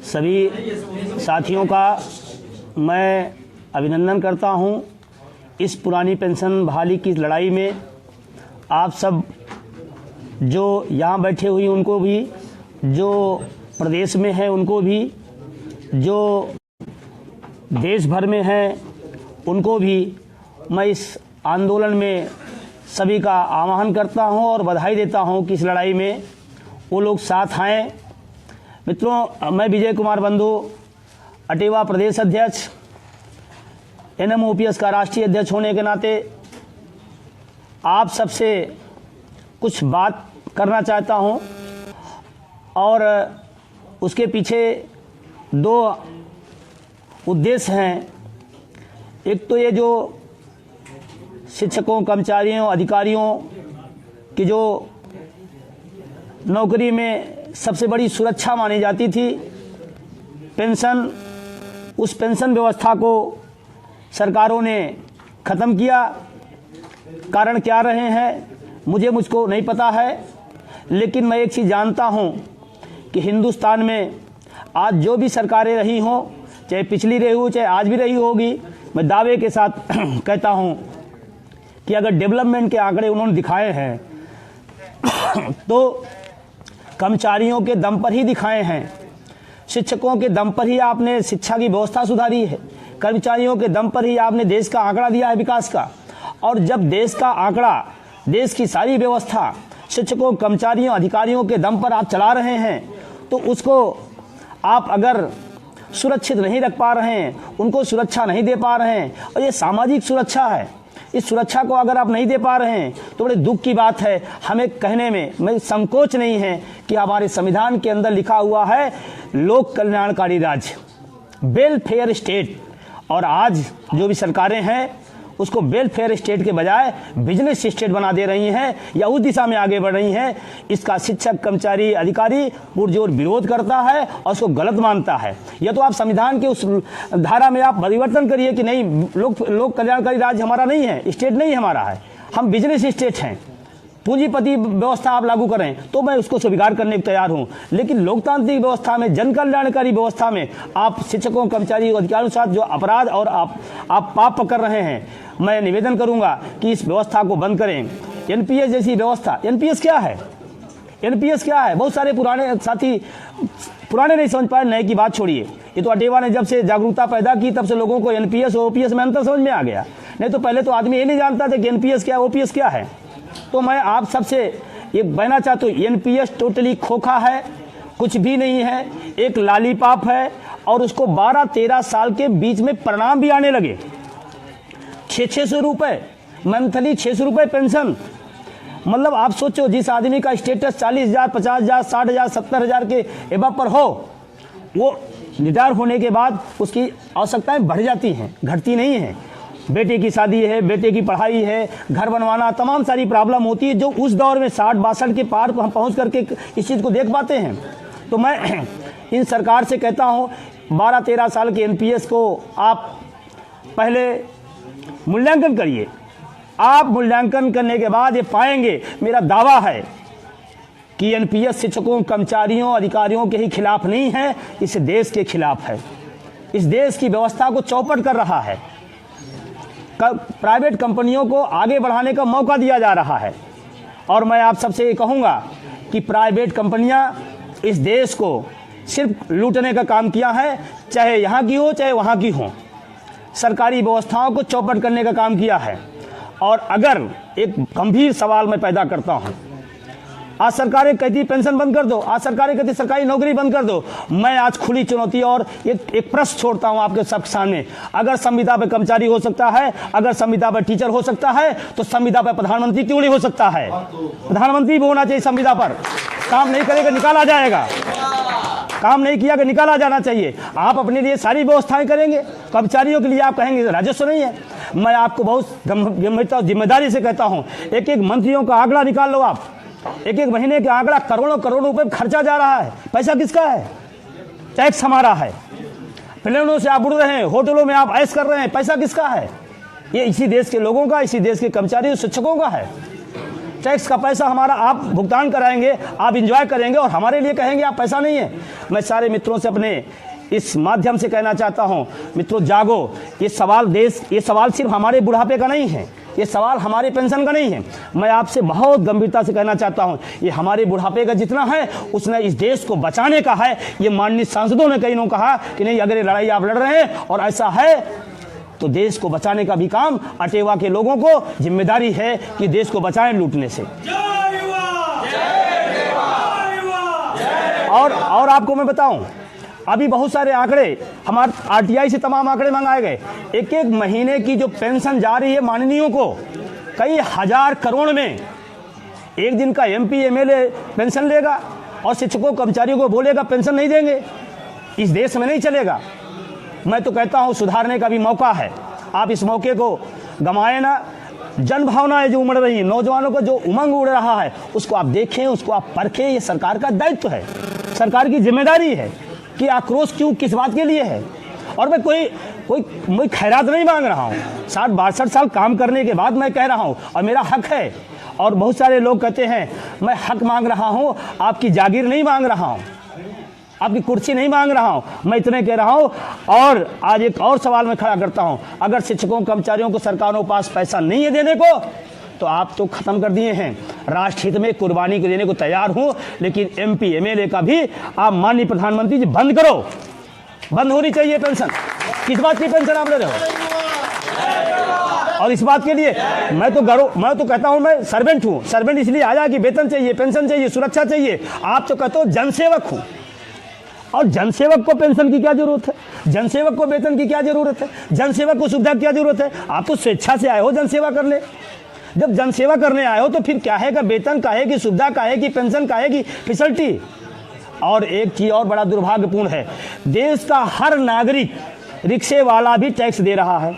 सभी साथियों का मैं अभिनंदन करता हूं। इस पुरानी पेंशन बहाली की लड़ाई में आप सब जो यहाँ बैठे हुए उनको भी, जो प्रदेश में हैं उनको भी, जो देश भर में हैं उनको भी मैं इस आंदोलन में सभी का आह्वान करता हूं और बधाई देता हूं कि इस लड़ाई में वो लोग साथ आएँ। मित्रों, मैं विजय कुमार बंधु, अटेवा प्रदेश अध्यक्ष, NMOPS का राष्ट्रीय अध्यक्ष होने के नाते आप सबसे कुछ बात करना चाहता हूं और उसके पीछे दो उद्देश्य हैं। एक तो ये जो शिक्षकों, कर्मचारियों, अधिकारियों की जो नौकरी में सबसे बड़ी सुरक्षा मानी जाती थी पेंशन, उस पेंशन व्यवस्था को सरकारों ने ख़त्म किया। कारण क्या रहे हैं मुझको नहीं पता है, लेकिन मैं एक चीज़ जानता हूं कि हिंदुस्तान में आज जो भी सरकारें रही हों, चाहे पिछली रही हो चाहे आज भी रही होगी, मैं दावे के साथ कहता हूं कि अगर डेवलपमेंट के आंकड़े उन्होंने दिखाए हैं तो कर्मचारियों के दम पर ही दिखाए हैं। शिक्षकों के दम पर ही आपने शिक्षा की व्यवस्था सुधारी है, कर्मचारियों के दम पर ही आपने देश का आंकड़ा दिया है विकास का। और जब देश का आंकड़ा, देश की सारी व्यवस्था शिक्षकों, कर्मचारियों, अधिकारियों के दम पर आप चला रहे हैं, तो उसको आप अगर सुरक्षित नहीं रख पा रहे हैं, उनको सुरक्षा नहीं दे पा रहे हैं, और ये सामाजिक सुरक्षा है, इस सुरक्षा को अगर आप नहीं दे पा रहे हैं तो बड़े दुख की बात है। हमें कहने में संकोच नहीं है कि हमारे संविधान के अंदर लिखा हुआ है लोक कल्याणकारी राज्य, वेलफेयर स्टेट, और आज जो भी सरकारें हैं उसको वेलफेयर स्टेट के बजाय बिजनेस स्टेट बना दे रही हैं या उस दिशा में आगे बढ़ रही हैं। इसका शिक्षक, कर्मचारी, अधिकारी पुरजोर विरोध करता है और उसको गलत मानता है। या तो आप संविधान के उस धारा में आप परिवर्तन करिए कि नहीं, लोक कल्याणकारी राज्य हमारा नहीं है, स्टेट नहीं हमारा है, हम बिजनेस स्टेट हैं, पूंजीपति व्यवस्था आप लागू करें, तो मैं उसको स्वीकार करने को तैयार हूं। लेकिन लोकतांत्रिक व्यवस्था में, जन कल्याणकारी व्यवस्था में आप शिक्षकों, कर्मचारियों, अधिकारियों के साथ जो अपराध और आप पाप कर रहे हैं, मैं निवेदन करूंगा कि इस व्यवस्था को बंद करें। NPS जैसी व्यवस्था, NPS क्या है? NPS क्या है? बहुत सारे पुराने साथी पुराने नहीं समझ पाए, नए की बात छोड़िए। ये तो अटेवा ने जब से जागरूकता पैदा की तब से लोगों को NPS और OPS में अंतर समझ में आ गया। नहीं तो पहले तो आदमी ये नहीं जानता था कि NPS क्या है, OPS क्या है। तो मैं आप सबसे ये कहना चाहता हूँ, NPS टोटली खोखा है, कुछ भी नहीं है, एक लालीपाप है, और उसको 12-13 साल के बीच में परिणाम भी आने लगे। 600 रुपये मंथली, 600 रुपये पेंशन, मतलब आप सोचो जिस आदमी का स्टेटस 40,000, 50,000, 60,000, 70,000 के एबव पर हो, वो रिटायर होने के बाद उसकी आवश्यकताएं बढ़ जाती हैं, घटती नहीं हैं। बेटे की शादी है, बेटे की पढ़ाई है, घर बनवाना, तमाम सारी प्रॉब्लम होती है जो उस दौर में 60-62 के पार हम पहुँच करके इस चीज़ को देख पाते हैं। तो मैं इन सरकार से कहता हूँ 12-13 साल के NPS को आप पहले मूल्यांकन करिए। आप मूल्यांकन करने के बाद ये पाएंगे, मेरा दावा है कि NPS शिक्षकों, कर्मचारियों, अधिकारियों के ही खिलाफ नहीं है, इस देश के खिलाफ है। इस देश की व्यवस्था को चौपट कर रहा है, प्राइवेट कंपनियों को आगे बढ़ाने का मौका दिया जा रहा है। और मैं आप सबसे ये कहूँगा कि प्राइवेट कंपनियां इस देश को सिर्फ लूटने का काम किया है, चाहे यहाँ की हो चाहे वहाँ की हो, सरकारी व्यवस्थाओं को चौपट करने का काम किया है। और अगर एक गंभीर सवाल मैं पैदा करता हूँ, आज सरकारें कहती पेंशन बंद कर दो, आज सरकारें कहती सरकारी नौकरी बंद कर दो। मैं आज खुली चुनौती और एक प्रश्न छोड़ता हूं आपके सब सामने। अगर संविदा पर कर्मचारी हो सकता है, अगर संविदा पर टीचर हो सकता है, तो संविदा पर प्रधानमंत्री क्यों नहीं हो सकता है? प्रधानमंत्री भी होना चाहिए संविदा पर। काम नहीं करेगा निकाला जाएगा, काम नहीं किया कि निकाला जाना चाहिए। आप अपने लिए सारी व्यवस्थाएं करेंगे, कर्मचारियों के लिए आप कहेंगे राजस्व नहीं है। मैं आपको बहुत गंभीरता और जिम्मेदारी से कहता हूँ, एक एक मंत्रियों का आंकड़ा निकाल लो आप, एक एक महीने के आंकड़ा, करोड़ों करोड़ों रुपए खर्चा जा रहा है। पैसा किसका है? टैक्स हमारा है। प्लेनों से आप उड़ रहे हैं, होटलों में आप ऐश कर रहे हैं, पैसा किसका है? ये इसी देश के लोगों का, इसी देश के कर्मचारी शिक्षकों का है। टैक्स का पैसा हमारा आप भुगतान कराएंगे, आप इंजॉय करेंगे और हमारे लिए कहेंगे आप पैसा नहीं है। मैं सारे मित्रों से अपने इस माध्यम से कहना चाहता हूं, मित्रों जागो। ये सवाल सिर्फ हमारे बुढ़ापे का नहीं है, ये सवाल हमारे पेंशन का नहीं है। मैं आपसे बहुत गंभीरता से कहना चाहता हूं, ये हमारे बुढ़ापे का जितना है उसने इस देश को बचाने का है। ये माननीय सांसदों ने कई लोगों कहा कि नहीं, अगर ये लड़ाई आप लड़ रहे हैं और ऐसा है तो देश को बचाने का भी काम अटेवा के लोगों को जिम्मेदारी है कि देश को बचाएं लूटने से। और आपको मैं बताऊं, अभी बहुत सारे आंकड़े हमारे आरटीआई से तमाम आंकड़े मंगाए गए। एक एक महीने की जो पेंशन जा रही है माननीयों को, कई हजार करोड़ में, एक दिन का एमपी एमएलए पेंशन लेगा और शिक्षकों कर्मचारियों को बोलेगा पेंशन नहीं देंगे। इस देश में नहीं चलेगा। मैं तो कहता हूं सुधारने का भी मौका है, आप इस मौके को गंवाएं ना। जन भावनाएं जो उमड़ रही हैं, नौजवानों को जो उमंग उड़ रहा है, उसको आप देखें, उसको आप परखें। ये सरकार का दायित्व है, सरकार की जिम्मेदारी है कि आक्रोश क्यों, किस बात के लिए है। और मैं कोई खैरात नहीं मांग रहा हूँ। 60-62 साल काम करने के बाद मैं कह रहा हूँ और मेरा हक है। और बहुत सारे लोग कहते हैं मैं हक मांग रहा हूँ, आपकी जागीर नहीं मांग रहा हूँ, आपकी कुर्सी नहीं मांग रहा हूं। मैं इतने कह रहा हूं। और आज एक और सवाल मैं खड़ा करता हूं, अगर शिक्षकों कर्मचारियों को सरकारों के पास पैसा नहीं है देने को, तो आप तो खत्म कर दिए हैं। राष्ट्र हित में कुर्बानी को देने को तैयार हूं, लेकिन एमपी एमएलए का भी आप माननीय प्रधानमंत्री जी बंद करो, बंद होनी चाहिए पेंशन। किस बात की पेंशन आप ले रहे हो? और इस बात के लिए मैं तो कहता हूं, मैं सर्वेंट हूं। सर्वेंट इसलिए आया कि वेतन चाहिए, पेंशन चाहिए, सुरक्षा चाहिए। आप तो कहते हो जनसेवक हूं, और जनसेवक को पेंशन की क्या जरूरत है? जनसेवक को वेतन की क्या जरूरत है? जनसेवक को सुविधा की क्या जरूरत है? आप तो स्वेच्छा से आए हो जनसेवा करने। जब जनसेवा करने आए हो तो फिर क्या है कि वेतन का है कि सुविधा का है कि पेंशन का है कि फैसिलिटी। और एक चीज और बड़ा दुर्भाग्यपूर्ण है, देश का हर नागरिक, रिक्शे वाला भी टैक्स दे रहा है,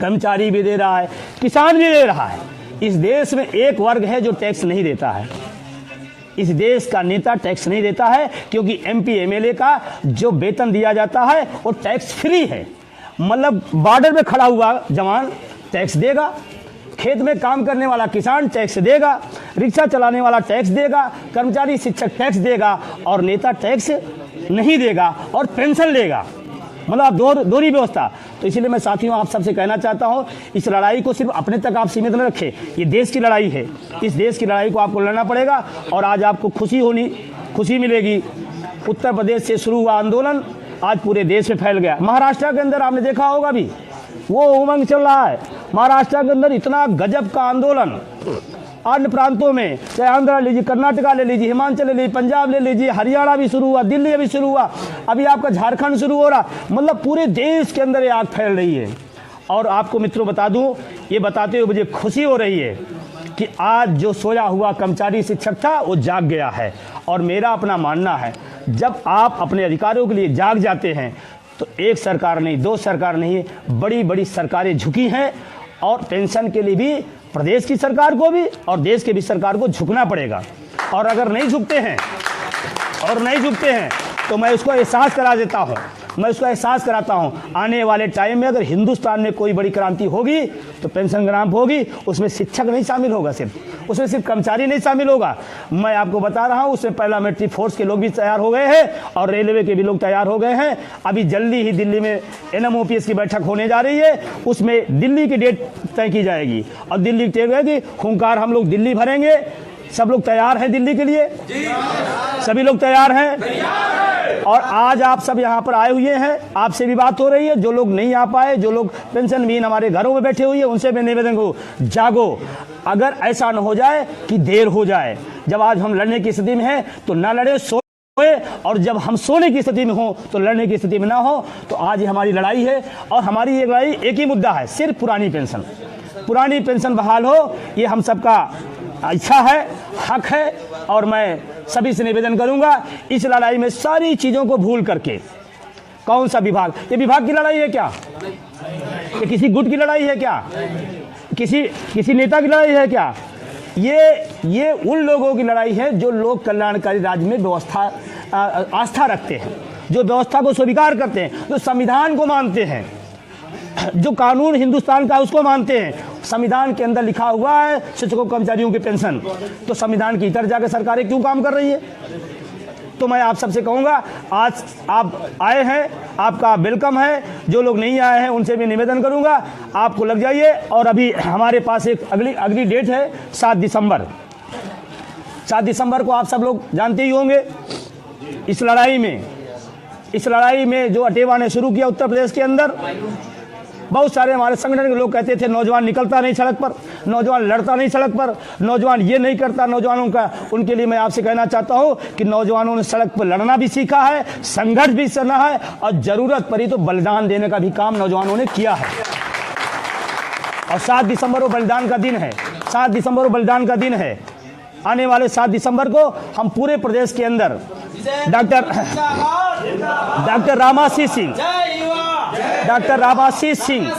कर्मचारी भी दे रहा है, किसान भी दे रहा है। इस देश में एक वर्ग है जो टैक्स नहीं देता है। इस देश का नेता टैक्स नहीं देता है, क्योंकि एमपी एमएलए का जो वेतन दिया जाता है वो टैक्स फ्री है। मतलब बॉर्डर में खड़ा हुआ जवान टैक्स देगा, खेत में काम करने वाला किसान टैक्स देगा, रिक्शा चलाने वाला टैक्स देगा, कर्मचारी शिक्षक टैक्स देगा, और नेता टैक्स नहीं देगा और पेंशन लेगा। मतलब दोहरी व्यवस्था। तो इसीलिए मैं साथियों आप सबसे कहना चाहता हूं, इस लड़ाई को सिर्फ अपने तक आप सीमित न रखें। ये देश की लड़ाई है, इस देश की लड़ाई को आपको लड़ना पड़ेगा। और आज आपको खुशी मिलेगी, उत्तर प्रदेश से शुरू हुआ आंदोलन आज पूरे देश में फैल गया। महाराष्ट्र के अंदर आपने देखा होगा भी वो उमंग चल रहा है। महाराष्ट्र के अंदर इतना गजब का आंदोलन, अन्य प्रांतों में, चाहे आंध्र ले लीजिए, कर्नाटका ले लीजिए, हिमाचल ले लीजिए, पंजाब ले लीजिए, हरियाणा भी शुरू हुआ, दिल्ली भी शुरू हुआ, अभी आपका झारखंड शुरू हो रहा। मतलब पूरे देश के अंदर ये आग फैल रही है। और आपको मित्रों बता दूं, ये बताते हुए मुझे खुशी हो रही है कि आज जो सोया हुआ कर्मचारी शिक्षक था वो जाग गया है। और मेरा अपना मानना है, जब आप अपने अधिकारों के लिए जाग जाते हैं तो एक सरकार नहीं, दो सरकार नहीं, बड़ी बड़ी सरकारें झुकी हैं। और पेंशन के लिए भी प्रदेश की सरकार को भी और देश के भी सरकार को झुकना पड़ेगा। और अगर नहीं झुकते हैं तो मैं उसको एहसास करा देता हूं, मैं उसको एहसास कराता हूं, आने वाले टाइम में अगर हिंदुस्तान में कोई बड़ी क्रांति होगी तो पेंशन ग्राम होगी। उसमें शिक्षक नहीं शामिल होगा, उसमें सिर्फ कर्मचारी नहीं शामिल होगा। मैं आपको बता रहा हूं, उसमें पैरामिलिट्री फोर्स के लोग भी तैयार हो गए हैं और रेलवे के भी लोग तैयार हो गए हैं। अभी जल्दी ही दिल्ली में NMOPS की बैठक होने जा रही है, उसमें दिल्ली की डेट तय की जाएगी और दिल्ली की डेट है, हुंकार हम लोग दिल्ली भरेंगे। सब लोग तैयार हैं दिल्ली के लिए? सभी लोग तैयार हैं? और आज आप सब यहाँ पर आए हुए हैं, आपसे भी बात हो रही है। जो लोग नहीं आ पाए, जो लोग पेंशन विहीन हमारे घरों में बैठे हुए हैं, उनसे मैं निवेदन करूँ, जागो। अगर ऐसा न हो जाए कि देर हो जाए, जब आज हम लड़ने की स्थिति में हैं तो ना लड़े, सोए, और जब हम सोने की स्थिति में हो तो लड़ने की स्थिति में ना हो। तो आज ये हमारी लड़ाई है और हमारी ये लड़ाई एक ही मुद्दा है, सिर्फ पुरानी पेंशन बहाल हो। ये हम सबका इच्छा है, हक है। और मैं सभी से निवेदन करूंगा, इस लड़ाई में सारी चीजों को भूल करके, कौन सा विभाग, ये विभाग की लड़ाई है क्या? ये किसी गुट की लड़ाई है क्या? किसी नेता की लड़ाई है क्या? ये उन लोगों की लड़ाई है जो लोक कल्याणकारी राज्य में व्यवस्था आस्था रखते हैं, जो व्यवस्था को स्वीकार करते हैं, जो संविधान को मानते हैं, जो कानून हिंदुस्तान का उसको मानते हैं। संविधान के अंदर लिखा हुआ है शिक्षकों कर्मचारियों की पेंशन, तो संविधान की इतर जाकर सरकारें क्यों काम कर रही है? तो मैं आप सबसे कहूंगा, आज आप आए हैं, आपका वेलकम है। जो लोग नहीं आए हैं उनसे भी निवेदन करूंगा आपको लग जाइए। और अभी हमारे पास एक अगली डेट है 7 दिसंबर। 7 दिसंबर को आप सब लोग जानते ही होंगे, इस लड़ाई में जो अटेवा ने शुरू किया उत्तर प्रदेश के अंदर, बहुत सारे हमारे संगठन के लोग कहते थे नौजवान निकलता नहीं सड़क पर, नौजवान लड़ता नहीं सड़क पर, नौजवान ये नहीं करता नौजवानों का। उनके लिए मैं आपसे कहना चाहता हूं कि नौजवानों ने सड़क पर लड़ना भी सीखा है, संघर्ष भी करना है, और जरूरत पड़ी तो बलिदान देने का भी काम नौजवानों ने किया है। और 7 दिसंबर को बलिदान का दिन है, 7 दिसंबर को बलिदान का दिन है। आने वाले 7 दिसंबर को हम पूरे प्रदेश के अंदर डॉक्टर रामाशीष सिंह, डॉक्टर रामाशीष सिंह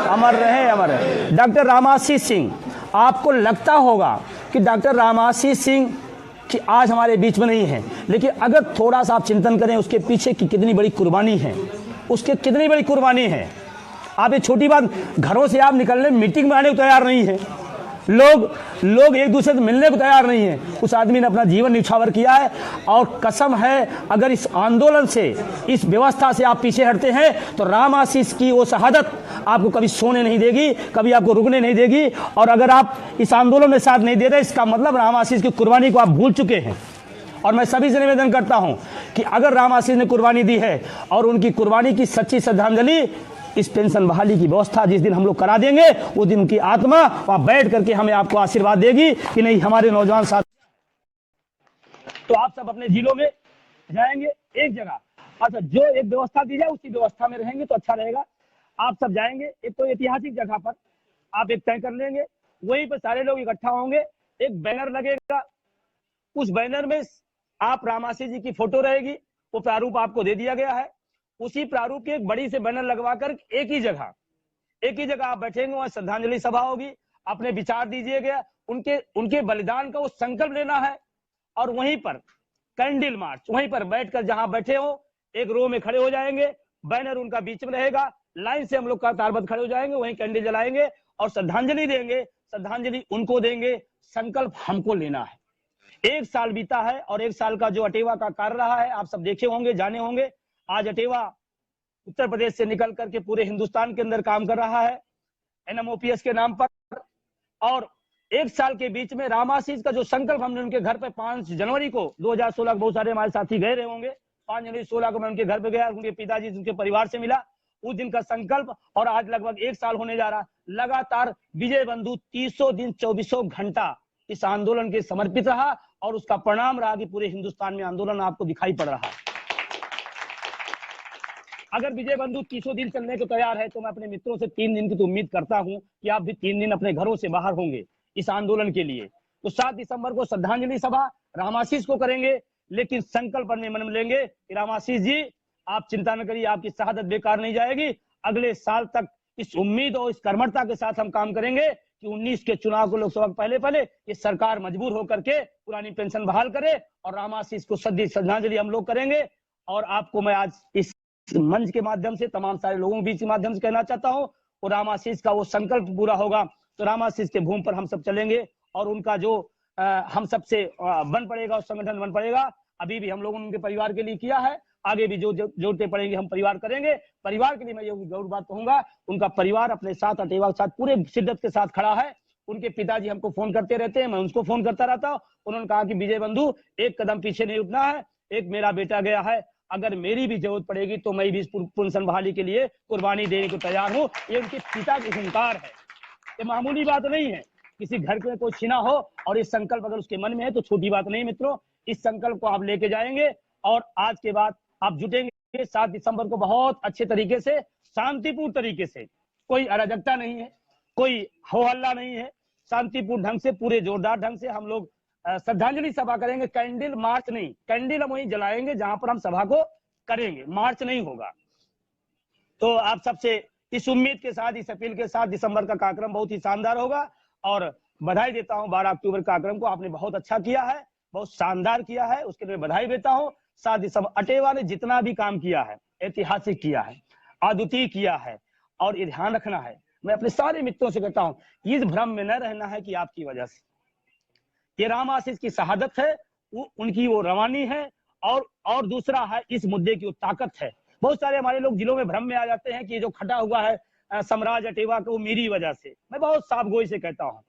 अमर रहे। डॉक्टर रामाशीष सिंह, आपको लगता होगा कि डॉक्टर रामाशीष सिंह कि आज हमारे बीच में नहीं है, लेकिन अगर थोड़ा सा आप चिंतन करें उसके पीछे की कितनी बड़ी कुर्बानी है, उसके कितनी बड़ी कुर्बानी है। आप ये छोटी बात, घरों से आप निकलने मीटिंग में आने को तैयार नहीं है, लोग एक दूसरे से मिलने को तैयार नहीं है। उस आदमी ने अपना जीवन न्यौछावर किया है। और कसम है, अगर इस आंदोलन से, इस व्यवस्था से आप पीछे हटते हैं तो रामाशीष की वो शहादत आपको कभी सोने नहीं देगी, कभी आपको रुकने नहीं देगी। और अगर आप इस आंदोलन में साथ नहीं दे रहे, इसका मतलब रामाशीष की कुर्बानी को आप भूल चुके हैं। और मैं सभी से निवेदन करता हूं कि अगर रामाशीष ने कुर्बानी दी है और उनकी कुर्बानी की सच्ची श्रद्धांजलि इस पेंशन बहाली की व्यवस्था जिस दिन हम लोग करा देंगे, उस दिन उनकी आत्मा वहां बैठ करके हमें आपको आशीर्वाद देगी कि नहीं, हमारे नौजवान साथ। तो आप सब अपने जिलों में जाएंगे एक जगह, अच्छा जो एक व्यवस्था दी जाए उसी व्यवस्था में रहेंगे तो अच्छा रहेगा। आप सब जाएंगे एक तो ऐतिहासिक जगह पर, आप एक तय कर लेंगे, वहीं पर सारे लोग इकट्ठा होंगे, एक बैनर लगेगा, उस बैनर में आप रामाशीष जी की फोटो रहेगी, वो प्रारूप आपको दे दिया गया है। उसी प्रारूप की एक बड़ी से बैनर लगवाकर एक ही जगह आप बैठेंगे, वहां श्रद्धांजलि सभा होगी, अपने विचार दीजिएगा, उनके बलिदान का वो संकल्प लेना है। और वहीं पर कैंडल मार्च, वहीं पर बैठकर जहां बैठे हो एक रो में खड़े हो जाएंगे, बैनर उनका बीच में रहेगा, लाइन से हम लोग कतारबद्ध खड़े हो जाएंगे, वहीं कैंडल जलाएंगे और श्रद्धांजलि देंगे। श्रद्धांजलि उनको देंगे, संकल्प हमको लेना है। 1 साल बीता है और 1 साल का जो अटेवा का कार्य रहा है, आप सब देखे होंगे, जाने होंगे। आज अटेवा उत्तर प्रदेश से निकल करके पूरे हिंदुस्तान के अंदर काम कर रहा है NMOPS के नाम पर। और 1 साल के बीच में रामाशीष का जो संकल्प, हमने उनके घर पे 5 जनवरी को 2016 बहुत सारे हमारे साथी गए रहे होंगे, 5 जनवरी 16 को मैं उनके घर पे गया, उनके पिताजी उनके परिवार से मिला, उस दिन का संकल्प और आज लगभग 1 साल होने जा रहा। लगातार विजय बंधु 300 दिन 24 घंटा इस आंदोलन के समर्पित रहा और उसका परिणाम रहा कि पूरे हिंदुस्तान में आंदोलन आपको दिखाई पड़ रहा है। अगर विजय बंधु 300 दिन चलने को तैयार है तो मैं अपने मित्रों से 3 दिन की तो उम्मीद करता हूं कि आप भी 3 दिन अपने घरों से बाहर होंगे इस आंदोलन के लिए। तो 7 दिसंबर को श्रद्धांजलि सभा रामाशीष को करेंगे, लेकिन संकल्प अपने मन में लेंगे कि रामाशीष जी आप चिंता न करिए, आपकी शहादत बेकार नहीं जाएगी। अगले साल तक इस उम्मीद और इस कर्मठता के साथ हम काम करेंगे कि 19 के चुनाव को लोकसभा पहले ये सरकार मजबूर होकर के पुरानी पेंशन बहाल करे और रामाशीष को श्रद्धांजलि हम लोग करेंगे। और आपको मैं आज इस मंच के माध्यम से, तमाम सारे लोगों के बीच के माध्यम से कहना चाहता हूं, और रामाशीष का वो संकल्प पूरा होगा तो रामाशीष के भूमि पर हम सब चलेंगे और उनका जो हम सबसे बन पड़ेगा, उस संगठन बन पड़ेगा। अभी भी हम लोगों ने उनके परिवार के लिए किया है, आगे भी जो जरूरतें पड़ेंगे हम परिवार करेंगे। परिवार के लिए मैं ये जरूर बात कहूंगा, उनका परिवार अपने साथ अटेवा के साथ पूरे शिद्दत के साथ खड़ा है। उनके पिताजी हमको फोन करते रहते हैं, मैं उनको फोन करता रहता हूँ। उन्होंने कहा कि विजय बंधु एक कदम पीछे नहीं उठना है, एक मेरा बेटा गया है, अगर मेरी भी जरूरत पड़ेगी तो मैं भी पेंशन बहाली के लिए कुर्बानी देने को तैयार हूँ। ये उनके पिता की हुंकार है, ये मामूली बात नहीं है। किसी घर में कोई छीना हो और इस संकल्प अगर उसके मन में है तो छोटी बात नहीं मित्रों। इस संकल्प को आप लेके जाएंगे और आज के बाद आप जुटेंगे 7 दिसंबर को बहुत अच्छे तरीके से, शांतिपूर्ण तरीके से, कोई अराजकता नहीं है, कोई हो हल्ला नहीं है, शांतिपूर्ण ढंग से, पूरे जोरदार ढंग से हम लोग श्रद्धांजलि सभा करेंगे। कैंडल मार्च नहीं, कैंडल हम वहीं जलाएंगे जहां पर हम सभा को करेंगे, मार्च नहीं होगा। तो आप सबसे इस उम्मीद के साथ, इस अपील के साथ, दिसंबर का कार्यक्रम बहुत ही शानदार होगा और बधाई देता हूं 12 अक्टूबर कार्यक्रम को। आपने बहुत अच्छा किया है, बहुत शानदार किया है, उसके लिए बधाई देता हूं। 7 दिसंबर अटेवा ने जितना भी काम किया है ऐतिहासिक किया है। अद्वितीय किया है। और ये ध्यान रखना है, मैं अपने सारे मित्रों से कहता हूं, इस भ्रम में न रहना है कि आपकी वजह से ये राम आशीष की शहादत है, उनकी वो रवानी है, और दूसरा है इस मुद्दे की वो ताकत है। बहुत सारे हमारे लोग जिलों में भ्रम में आ जाते हैं कि ये जो खटा हुआ है समराज अटेवा को, वो मेरी वजह से। मैं बहुत साफ गोई से कहता हूं,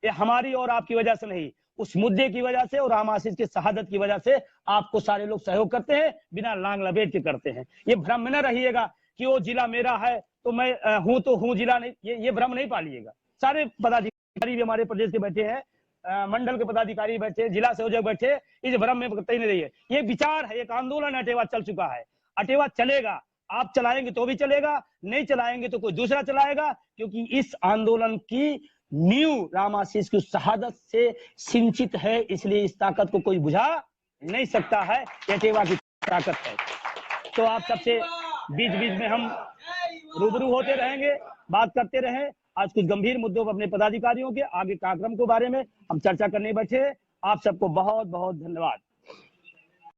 ये हमारी और आपकी वजह से नहीं, उस मुद्दे की वजह से और राम आशीष की शहादत की वजह से आपको सारे लोग सहयोग करते हैं, बिना लांग लपेट के करते हैं। ये भ्रम में न रहिएगा कि वो जिला मेरा है तो मैं हूं तो हूं, जिला नहीं, ये भ्रम नहीं पालिएगा। सारे पदाधिकारी भी हमारे प्रदेश के बैठे हैं, मंडल के पदाधिकारी बैठे, जिला संयोजक बैठे, इस भ्रम में कतई नहीं रहिए। ये विचार है, एक आंदोलन अटेवा चल चुका है, अटेवा चलेगा, आप चलाएंगे तो भी चलेगा, नहीं चलाएंगे तो कोई दूसरा चलाएगा, क्योंकि इस आंदोलन की नींव राम आशीष की शहादत से सिंचित है, इसलिए इस ताकत को कोई बुझा नहीं सकता है, अटेवा की ताकत है। तो आप सबसे बीच बीच में हम रूबरू होते रहेंगे, बात करते रहें। आज कुछ गंभीर मुद्दों पर अपने पदाधिकारियों के आगे कार्यक्रम के बारे में हम चर्चा करने बैठे। आप सबको बहुत बहुत धन्यवाद।